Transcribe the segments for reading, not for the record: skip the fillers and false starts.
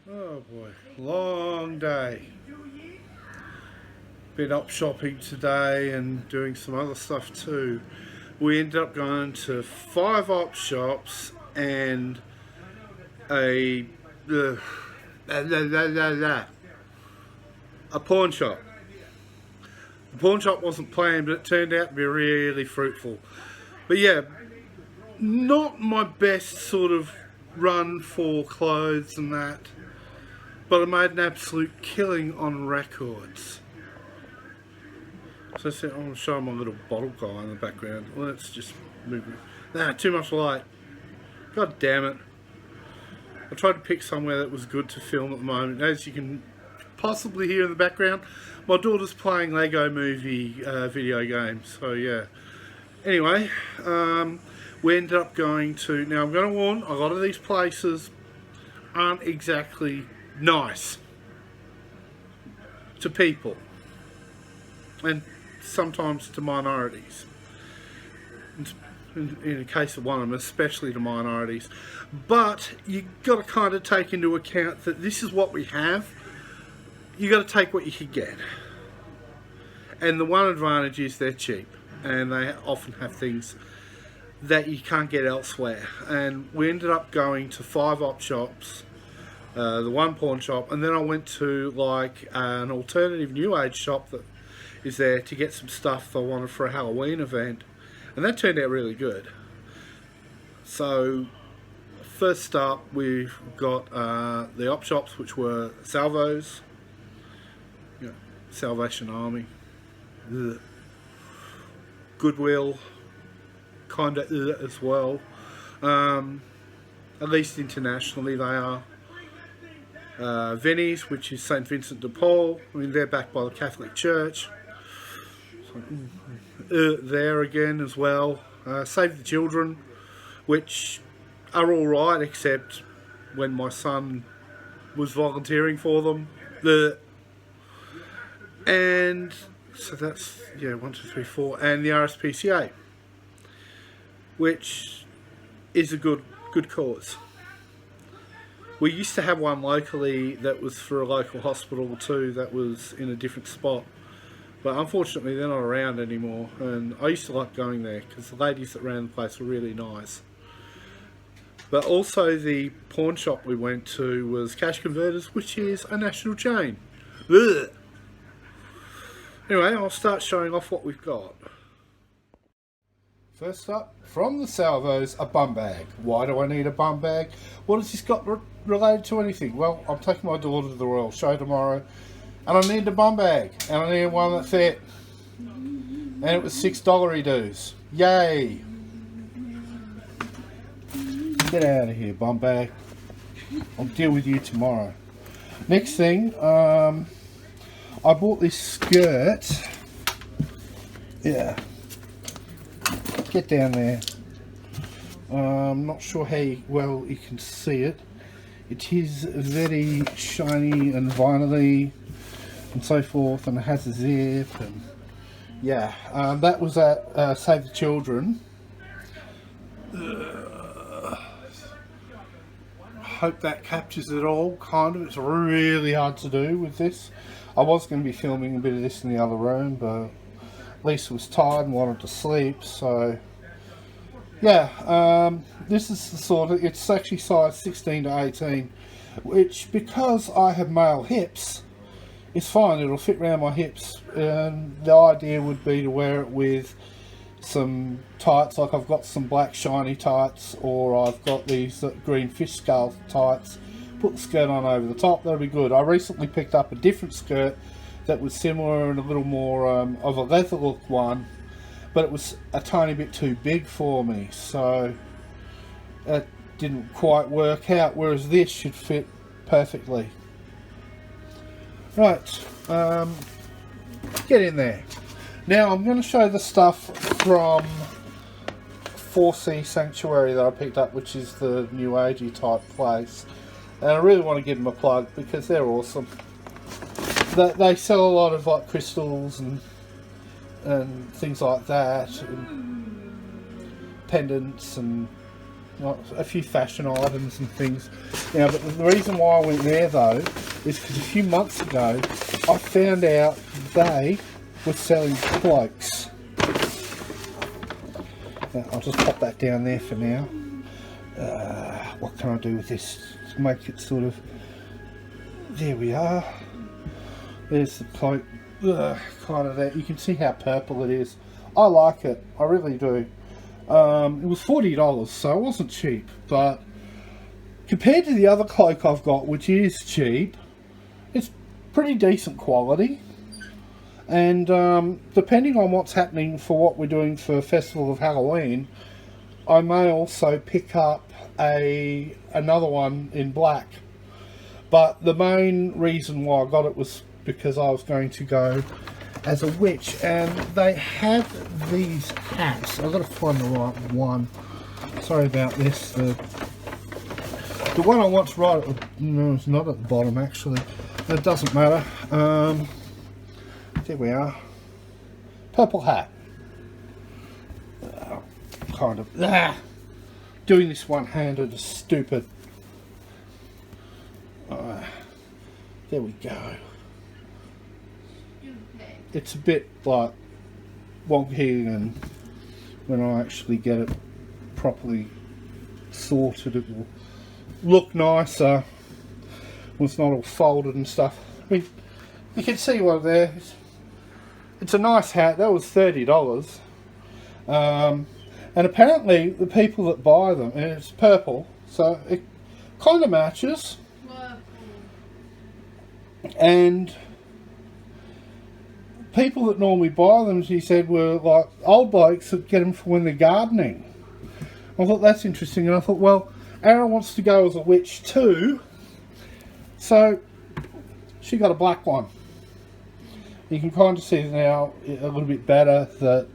Oh boy, long day. Been up shopping today and doing some other stuff too. We ended up going to 5 op shops and a uh, a pawn shop. The pawn shop wasn't planned, but it turned out to be really fruitful. But yeah, not my best sort of run for clothes and that, but I made an absolute killing on records. So I said, I'm going to show my little bottle guy in the background. Let's just move it. Nah, too much light. God damn it. I tried to pick somewhere that was good to film at the moment. As you can possibly hear in the background, my daughter's playing Lego Movie video games. So yeah. Anyway, we ended up going to... Now I'm going to warn, a lot of these places aren't exactly nice to people. And sometimes to minorities. In the case of one of them, especially to minorities. But you've got to kind of take into account that this is what we have. You've got to take what you can get. And the one advantage is they're cheap. And they often have things that you can't get elsewhere. And we ended up going to 5 op shops, the one pawn shop, and then I went to like an alternative new age shop that is there to get some stuff I wanted for a Halloween event, and that turned out really good. So first up we've got the op shops, which were Salvos, Salvation Army, Goodwill, kinda as well, at least internationally they are. Venice, which is St. Vincent de Paul, I mean they're backed by the Catholic Church. There again as well. Save the Children, which are alright except when my son was volunteering for them. And so that's 1, 2, 3, 4, and the RSPCA, which is a good cause. We used to have one locally that was for a local hospital too, that was in a different spot. But unfortunately they're not around anymore, and I used to like going there because the ladies that ran the place were really nice. But also the pawn shop we went to was Cash Converters, which is a national chain. Ugh. Anyway, I'll start showing off what we've got. First up, from the Salvos, a bum bag. Why do I need a bum bag? What has this got related to anything? Well, I'm taking my daughter to the Royal Show tomorrow, and I needed a bum bag, and I needed one that fit, and it was $6 dollaridoos. Yay! Get out of here, bum bag. I'll deal with you tomorrow. Next thing, I bought this skirt. Yeah. Get down there. I'm not sure how well you can see it. It is very shiny and vinyl-y and so forth, and it has a zip, and yeah, that was at Save the Children. Hope that captures it all, kind of. It's really hard to do with this. I was going to be filming a bit of this in the other room, but Lisa was tired and wanted to sleep, so yeah, this is the sort of, it's actually size 16 to 18, which, because I have male hips, it's fine, it'll fit around my hips, and the idea would be to wear it with some tights, like I've got some black shiny tights, or I've got these green fish scale tights, put the skirt on over the top, that'll be good. I recently picked up a different skirt that was similar and a little more of a leather look one, but it was a tiny bit too big for me, so it didn't quite work out, whereas this should fit perfectly. Right, get in there. Now I'm going to show the stuff from 4C Sanctuary that I picked up, which is the new agey type place, and I really want to give them a plug because they're awesome. They sell a lot of like crystals and things like that, and pendants and like a few fashion items and things. Now, but the reason why I went there though is because a few months ago I found out they were selling cloaks. Now, I'll just pop that down there for now. What can I do with this to make it sort of... There we are. There's the cloak. Kind of that. You can see how purple it is. I like it. I really do. It was $40, so it wasn't cheap. But compared to the other cloak I've got, which is cheap, it's pretty decent quality. And depending on what's happening for what we're doing for Festival of Halloween, I may also pick up another one in black. But the main reason why I got it was because I was going to go as a witch, and they have these hats. I've got to find the right one. Sorry about this. The one I want's right at the... No, it's not at the bottom actually. It doesn't matter. There we are. Purple hat. Kind of... doing this one-handed is stupid. There we go. It's a bit like wonky, and when I actually get it properly sorted it will look nicer when it's not all folded and stuff. I mean, you can see one there. It's a nice hat. That was $30. And apparently the people that buy them, and it's purple, so it kind of matches. And people that normally buy them, she said, were like old blokes that get them for when they're gardening. I thought that's interesting, and I thought, well, Aaron wants to go as a witch too, so she got a black one. You can kind of see now a little bit better that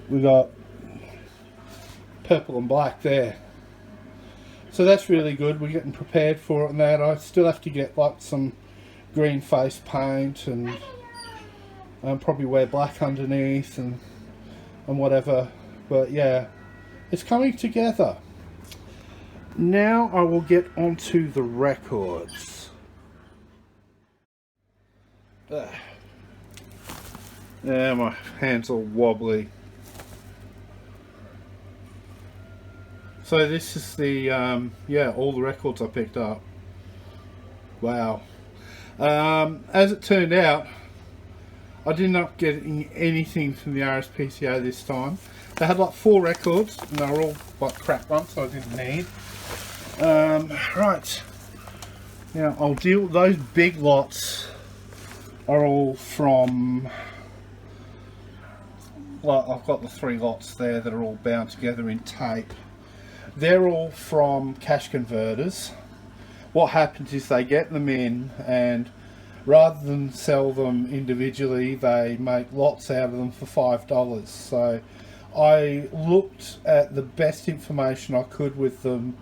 we got purple and black there. So that's really good. We're getting prepared for it and that. I still have to get like some green face paint and probably wear black underneath and whatever. But yeah, it's coming together. Now I will get onto the records. Yeah, my hands are wobbly. So this is the, yeah, all the records I picked up. Wow. As it turned out, I didn't end up getting anything from the RSPCA this time. They had like 4 records, and they were all like crap ones, so I didn't need. Right. Now, I'll deal, those big lots are all from, well, I've got the 3 lots there that are all bound together in tape. They're all from cash converters. What happens is they get them in, and rather than sell them individually, they make lots out of them for $5. So I looked at the best information I could with them,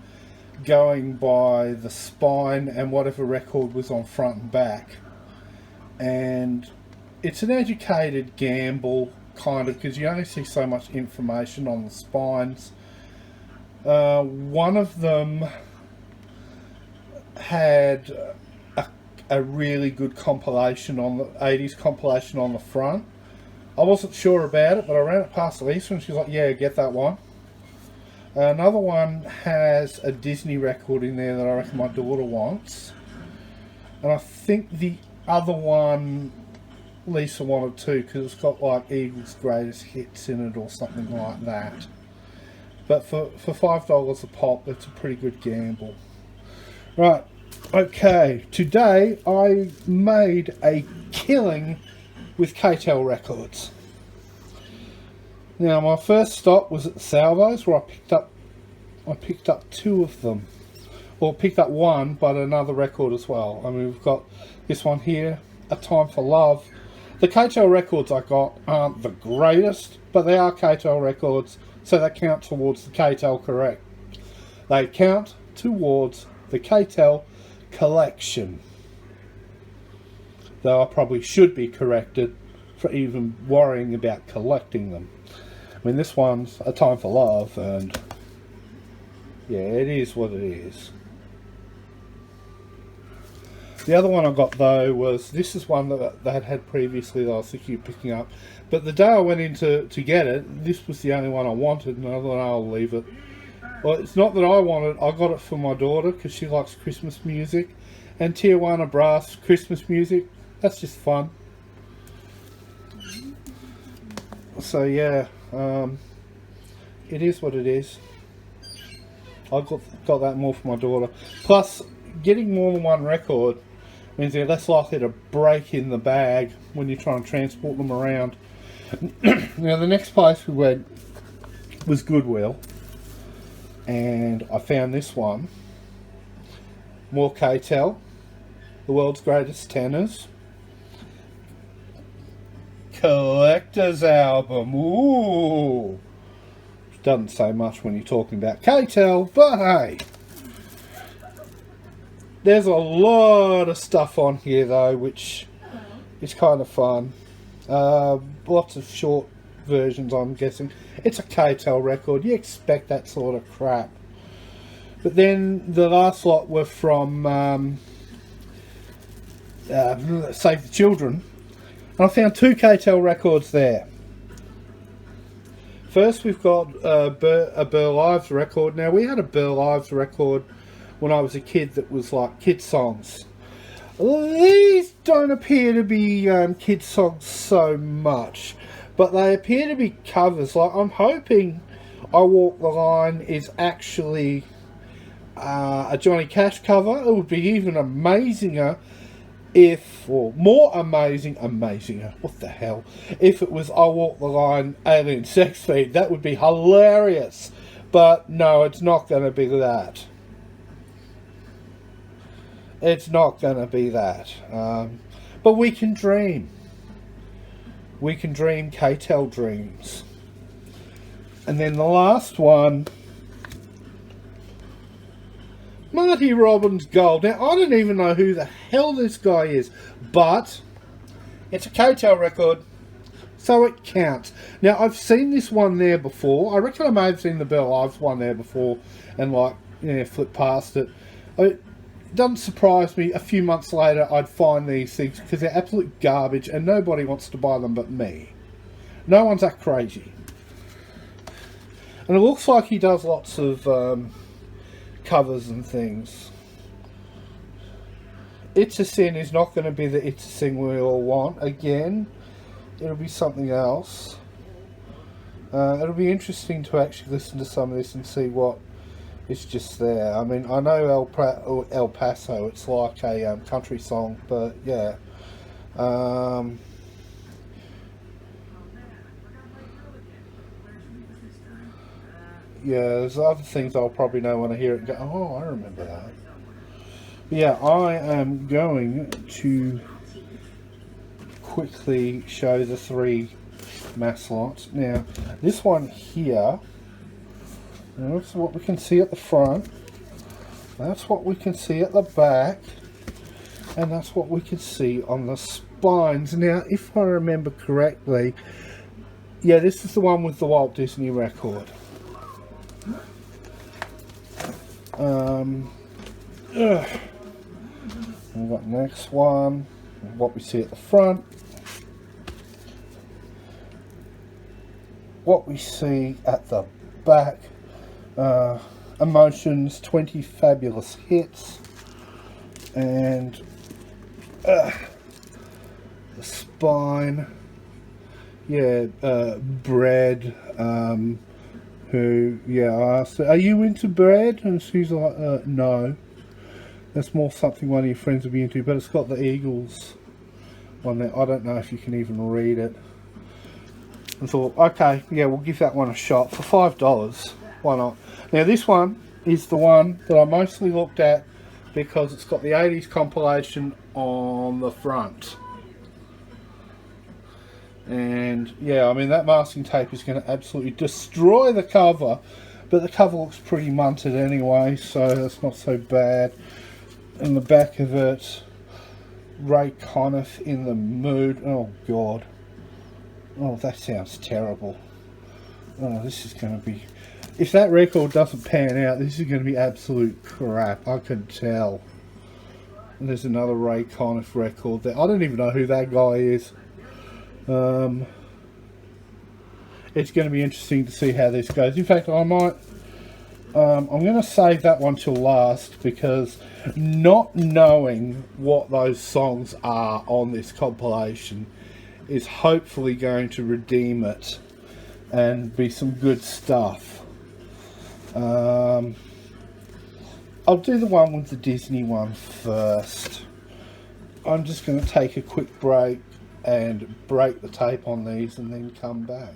going by the spine and whatever record was on front and back. And it's an educated gamble, kind of, because you only see so much information on the spines. One of them had a really good compilation on the 80s compilation on the front. I wasn't sure about it, but I ran it past Lisa and she's like, yeah, get that one. Another one has a Disney record in there that I reckon my daughter wants. And I think the other one Lisa wanted too, because it's got like Eagles' greatest hits in it or something like that. But for $5 a pop, it's a pretty good gamble. Right, okay, today I made a killing with KTEL records. Now my first stop was at the Salvos, where I picked up 2 of them. Well, picked up 1, but another record as well. I mean, we've got this one here, A Time for Love. The KTEL records I got aren't the greatest, but they are KTEL records, so they count towards the KTEL correct. They count towards the KTEL collection. Though I probably should be corrected for even worrying about collecting them. I mean, this one's A Time for Love, and yeah, it is what it is. The other one I got though was, this is one that they had previously that I was thinking of picking up, but the day I went in to get it, this was the only one I wanted, and I thought, oh, I'll leave it. Well, it's not that I want it, I got it for my daughter because she likes Christmas music, and Tijuana brass Christmas music, that's just fun. So yeah, it is what it is. I got that more for my daughter. Plus, getting more than one record means they're less likely to break in the bag when you're trying to transport them around. Now, the next place we went was Goodwill, and I found this one. More K-Tel, the world's greatest tenors. Collector's album. Ooh. Doesn't say much when you're talking about K-Tel, but hey. There's a lot of stuff on here though, which is kind of fun. Lots of short versions, I'm guessing. It's a K-Tel record, you expect that sort of crap. But then the last lot were from Save the Children, and I found 2 K-Tel records there. First we've got a Burl Ives record. Now, we had a Burl Ives record when I was a kid that was like kid songs. These don't appear to be kid songs so much, but they appear to be covers. Like, I'm hoping I Walk the Line is actually a Johnny Cash cover. It would be even amazinger if, or more amazinger, what the hell, if it was I Walk the Line Alien Sex Feed. That would be hilarious. But no, it's not going to be that. It's not going to be that. But we can dream. We can dream K-Tel dreams. And then the last one, Marty Robbins Gold. Now, I don't even know who the hell this guy is, but it's a K-Tel record, so it counts. Now, I've seen this one there before. I reckon I may have seen the Burl Ives one there before and, like, yeah, flipped past it. It doesn't surprise me a few months later I'd find these things, because they're absolute garbage and nobody wants to buy them but me. No one's that crazy. And it looks like he does lots of covers and things. It's a Sin is not going to be the It's a Sin we all want. Again, it'll be something else. It'll be interesting to actually listen to some of this and see what is just there. I mean, I know El Paso, it's like a country song, but yeah. Yeah, there's other things I'll probably know when I hear it and go, oh, I remember that. But yeah, I am going to quickly show the 3 mass lots. Now, this one here, that's what we can see at the front, that's what we can see at the back, and that's what we can see on the spines. Now, if I remember correctly, yeah, this is the one with the Walt Disney record. We've got the next one, what we see at the front, what we see at the back, Emotions, 20 Fabulous Hits, and the spine, yeah, Bread, who, yeah, I asked her, are you into bread? And she's like, no. That's more something one of your friends would be into, but it's got the Eagles one there. I don't know if you can even read it. I thought, okay, yeah, we'll give that one a shot for $5. Why not? Now, this one is the one that I mostly looked at because it's got the 80s compilation on the front. And yeah, I mean, that masking tape is going to absolutely destroy the cover, but the cover looks pretty munted anyway, so that's not so bad. And the back of it, Ray Conniff in the Mood. Oh god, oh, that sounds terrible. Oh, this is going to be if that record doesn't pan out, this is going to be absolute crap. I can tell. And there's another Ray Conniff record there. I don't even know who that guy is. It's going to be interesting to see how this goes. In fact, I might... I'm going to save that one till last, because not knowing what those songs are on this compilation is hopefully going to redeem it and be some good stuff. I'll do the one with the Disney one first. I'm just going to take a quick break and break the tape on these and then come back.